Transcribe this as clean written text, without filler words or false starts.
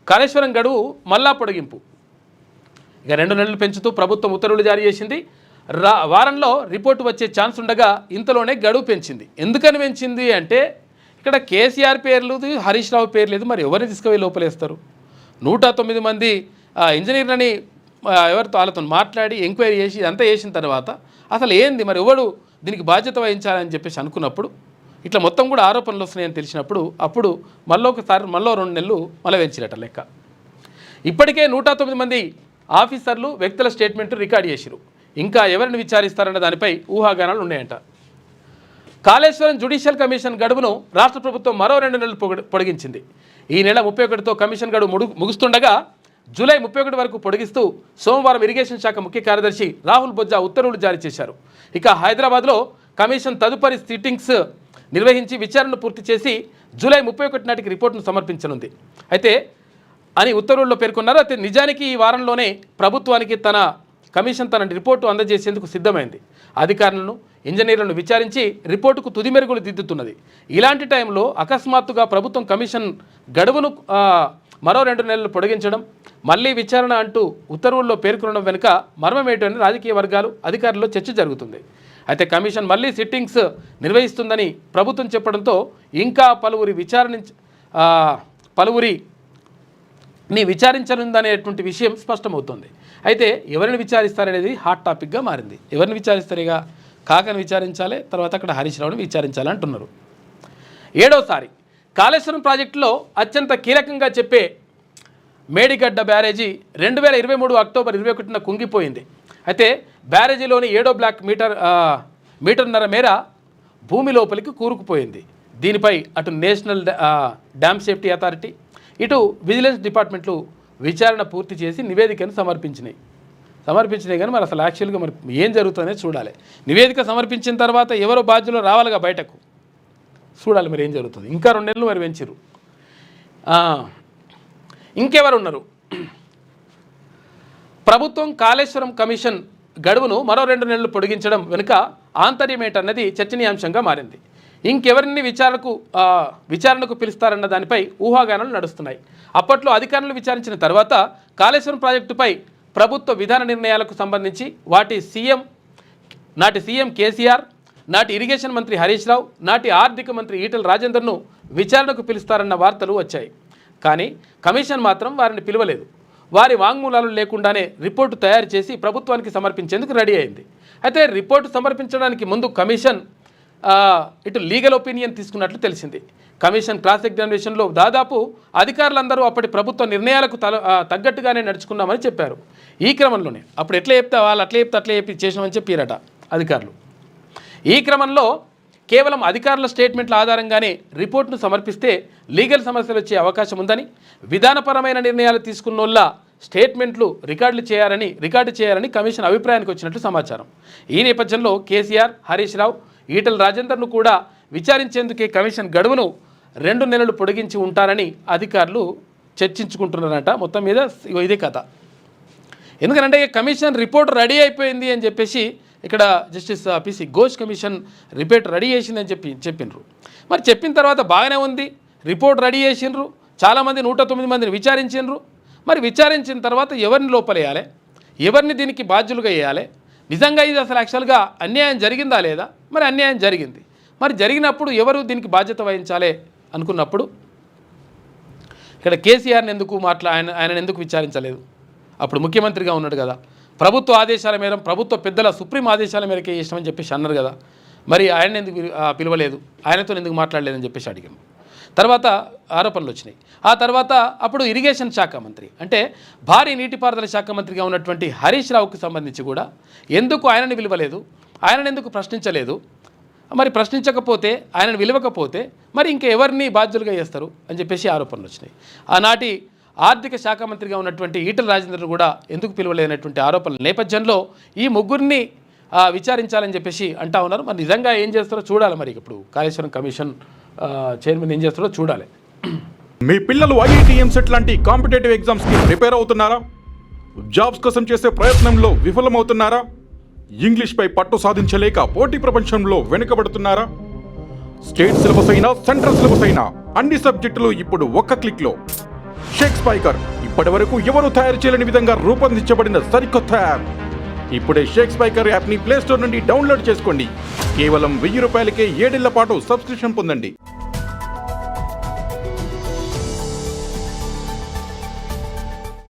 కాళేశ్వరం గడువు మళ్ళా పొడిగింపు. ఇక 2 నెలలు పెంచుతూ ప్రభుత్వం ఉత్తర్వులు జారీ చేసింది. వారంలో రిపోర్టు వచ్చే ఛాన్స్ ఉండగా ఇంతలోనే గడువు పెంచింది. ఎందుకని పెంచింది అంటే ఇక్కడ కేసీఆర్ పేరు లేదు, హరీష్ రావు పేరు లేదు, మరి ఎవరిని తీసుకుపోయి లోపలేస్తారు? 109 మంది ఇంజనీర్లని ఎవరితో వాళ్ళతో మాట్లాడి ఎంక్వైరీ చేసి అంతా చేసిన తర్వాత అసలు ఏంది మరి ఎవడు దీనికి బాధ్యత వహించాలని చెప్పేసి అనుకున్నప్పుడు ఇట్లా మొత్తం కూడా ఆరోపణలు వస్తున్నాయని తెలిసినప్పుడు అప్పుడు మళ్ళీ 2 నెలలు మళ్ళీ పెంచిరట లెక్క. ఇప్పటికే 109 మంది ఆఫీసర్లు వ్యక్తుల స్టేట్మెంట్ రికార్డ్ చేసిరు. ఇంకా ఎవరిని విచారిస్తారన్న దానిపై ఊహాగానాలు ఉన్నాయంట. కాళేశ్వరం జ్యుడిషియల్ కమిషన్ గడువును రాష్ట్ర ప్రభుత్వం మరో 2 నెలలు పొడిగించింది. ఈ నెల 31తో కమిషన్ గడువు ముగుస్తుండగా జూలై 31 వరకు పొడిగిస్తూ సోమవారం ఇరిగేషన్ శాఖ ముఖ్య కార్యదర్శి రాహుల్ బొజ్జా ఉత్తర్వులు జారీ చేశారు. ఇక హైదరాబాద్లో కమిషన్ తదుపరి సిట్టింగ్స్ నిర్వహించి విచారణను పూర్తి చేసి జూలై 31 నాటికి రిపోర్టును సమర్పించనుంది అయితే అని ఉత్తర్వుల్లో పేర్కొన్నారు. అయితే నిజానికి ఈ వారంలోనే ప్రభుత్వానికి కమిషన్ తన రిపోర్టు అందజేసేందుకు సిద్ధమైంది. అధికారులను ఇంజనీర్లను విచారించి రిపోర్టుకు తుది మెరుగులు దిద్దుతున్నది. ఇలాంటి టైంలో అకస్మాత్తుగా ప్రభుత్వం కమిషన్ గడువును మరో 2 నెలలు పొడిగించడం, మళ్ళీ విచారణ అంటూ ఉత్తర్వుల్లో పేర్కొనడం వెనుక మర్మమేంటని రాజకీయ వర్గాలు అధికారుల్లో చర్చ జరుగుతుంది. అయితే కమిషన్ మళ్ళీ సిట్టింగ్స్ నిర్వహిస్తుందని ప్రభుత్వం చెప్పడంతో ఇంకా పలువురిని విచారించనుందనేటువంటి విషయం స్పష్టమవుతుంది. అయితే ఎవరిని విచారిస్తారనేది హాట్ టాపిక్గా మారింది. ఎవరిని విచారిస్తారు? ఇక కాకని విచారించాలి, తర్వాత అక్కడ హరీష్ రావుని విచారించాలి అంటున్నారు. 7వసారి కాళేశ్వరం ప్రాజెక్టులో అత్యంత కీలకంగా చెప్పే మేడిగడ్డ బ్యారేజీ 2023 అక్టోబర్ 21న కుంగిపోయింది. అయితే బ్యారేజీలోని 7వ బ్లాక్ మీటర్న్నర మేర భూమి లోపలికి కూరుకుపోయింది. దీనిపై అటు నేషనల్ డ్యామ్ సేఫ్టీ అథారిటీ, ఇటు విజిలెన్స్ డిపార్ట్మెంట్లు విచారణ పూర్తి చేసి నివేదికను సమర్పించినాయి కానీ మరి అసలు యాక్చువల్గా మరి ఏం జరుగుతుందనేది చూడాలి. నివేదిక సమర్పించిన తర్వాత ఎవరో బాధ్యులు రావాలిగా బయటకు, చూడాలి మరి ఏం జరుగుతుంది. ఇంకా 2 నెలలు మరి పెంచిరు. ఇంకెవరు ఉన్నారు? ప్రభుత్వం కాళేశ్వరం కమిషన్ గడువును మరో 2 నెలలు పొడిగించడం వెనుక ఆంతర్యమేటన్నది చర్చనీయాంశంగా మారింది. ఇంకెవరిని విచారణకు పిలుస్తారన్న దానిపై ఊహాగానాలు నడుస్తున్నాయి. అప్పట్లో అధికారులు విచారించిన తర్వాత కాళేశ్వరం ప్రాజెక్టుపై ప్రభుత్వ విధాన నిర్ణయాలకు సంబంధించి నాటి సీఎం కేసీఆర్, నాటి ఇరిగేషన్ మంత్రి హరీష్ రావు, నాటి ఆర్థిక మంత్రి ఈటెల రాజేందర్ను విచారణకు పిలుస్తారన్న వార్తలు వచ్చాయి. కానీ కమిషన్ మాత్రం వారిని పిలవలేదు. వారి వాంగ్మూలాలు లేకుండానే రిపోర్టు తయారు చేసి ప్రభుత్వానికి సమర్పించేందుకు రెడీ అయింది. అయితే రిపోర్టు సమర్పించడానికి ముందు కమిషన్ ఇటు లీగల్ ఒపీనియన్ తీసుకున్నట్లు తెలిసింది. కమిషన్ క్రాస్ ఎగ్జామినేషన్లో దాదాపు అధికారులందరూ అప్పటి ప్రభుత్వ నిర్ణయాలకు తగ్గట్టుగానే నడుచుకున్నామని చెప్పారు. ఈ క్రమంలోనే అప్పుడు ఎట్లా చెప్తే వాళ్ళు అట్లా చెప్పి చేసామని చెప్పారట అధికారులు. ఈ క్రమంలో కేవలం అధికారుల స్టేట్మెంట్ల ఆధారంగానే రిపోర్టును సమర్పిస్తే లీగల్ సమస్యలు వచ్చే అవకాశం ఉందని, విధానపరమైన నిర్ణయాలు తీసుకున్నోళ్ళ స్టేట్మెంట్లు రికార్డు చేయాలని కమిషన్ అభిప్రాయానికి వచ్చినట్లు సమాచారం. ఈ నేపథ్యంలో కేసీఆర్, హరీష్ రావు, ఈటెల రాజేందర్ను కూడా విచారించేందుకే కమిషన్ గడువును 2 నెలలు పొడిగించి ఉంటారని అధికారులు చర్చించుకుంటున్నారట. మొత్తం మీద ఇదే కథ. ఎందుకంటే కమిషన్ రిపోర్ట్ రెడీ అయిపోయింది అని చెప్పేసి ఇక్కడ justice PC Ghosh commission report ready చేసిందని చెప్పిండ్రు. మరి చెప్పిన తర్వాత బాగానే ఉంది, రిపోర్ట్ రెడీ చేసిండ్రు, చాలామంది 109 మందిని విచారించిండ్రు. మరి విచారించిన తర్వాత ఎవరిని లోపలేయాలి, ఎవరిని దీనికి బాధ్యులుగా వేయాలి? నిజంగా ఇది అసలు యాక్చువల్గా అన్యాయం జరిగిందా లేదా? మరి అన్యాయం జరిగింది. మరి జరిగినప్పుడు ఎవరు దీనికి బాధ్యత వహించాలి అనుకున్నప్పుడు ఇక్కడ కేసీఆర్ని ఎందుకు ఆయన ఎందుకు విచారించలేదు? అప్పుడు ముఖ్యమంత్రిగా ఉన్నాడు కదా, ప్రభుత్వ ఆదేశాల మేర, ప్రభుత్వ పెద్దల సుప్రీం ఆదేశాల మేరకే చేసినామని చెప్పేసి అన్నారు కదా, మరి ఆయన ఎందుకు పిలవలేదు, ఆయనతో ఎందుకు మాట్లాడలేదని చెప్పేసి అడిగాము. తర్వాత ఆరోపణలు వచ్చినాయి. ఆ తర్వాత అప్పుడు ఇరిగేషన్ శాఖ మంత్రి అంటే భారీ నీటిపారుదల శాఖ మంత్రిగా ఉన్నటువంటి హరీష్ రావుకి సంబంధించి కూడా ఎందుకు ఆయనని పిలవలేదు, ఆయనను ఎందుకు ప్రశ్నించలేదు, మరి ప్రశ్నించకపోతే ఆయనను విలువకపోతే మరి ఇంకా ఎవరిని బాధ్యులుగా చేస్తారు అని చెప్పేసి ఆరోపణలు వచ్చినాయి. ఆనాటి ఆర్థిక శాఖ మంత్రిగా ఉన్నటువంటి ఈటెల రాజేందర్ను కూడా ఎందుకు పిలవలేనటువంటి ఆరోపణల నేపథ్యంలో ఈ ముగ్గురిని విచారించాలని చెప్పేసి అంటా ఉన్నారు. మరి నిజంగా ఏం చేస్తారో చూడాలి. మరి ఇప్పుడు కాళేశ్వరం కమిషన్ చైర్మన్ ఏం చేస్తారో చూడాలి. మీ పిల్లలు ఐఐటి ఎంసెట్ లాంటి కాంపిటేటివ్ ఎగ్జామ్స్కి ప్రిపేర్ అవుతున్నారా? జాబ్స్ కోసం చేసే ప్రయత్నంలో విఫలమవుతున్నారా? ఇంగ్లీష్పై పట్టు సాధించలేక పోటీ ప్రపంచంలో వెనుకబడుతున్నారా? స్టేట్ సిలబస్ అయినా సెంట్రల్ సిలబస్ అయినా అన్ని సబ్జెక్టులు ఇప్పుడు ఒక్క క్లిక్లో. షేక్ స్పైకర్ ఇప్పటి వరకు ఎవరు తయారు చేయలేని విధంగా రూపొందించబడిన సరికొత్త యాప్. ఇప్పుడే షేక్ స్పైకర్ యాప్ ని ప్లే స్టోర్ నుండి డౌన్లోడ్ చేసుకోండి. కేవలం 1000 రూపాయలకే 7 ఏళ్ల పాటు సబ్స్క్రిప్షన్ పొందండి.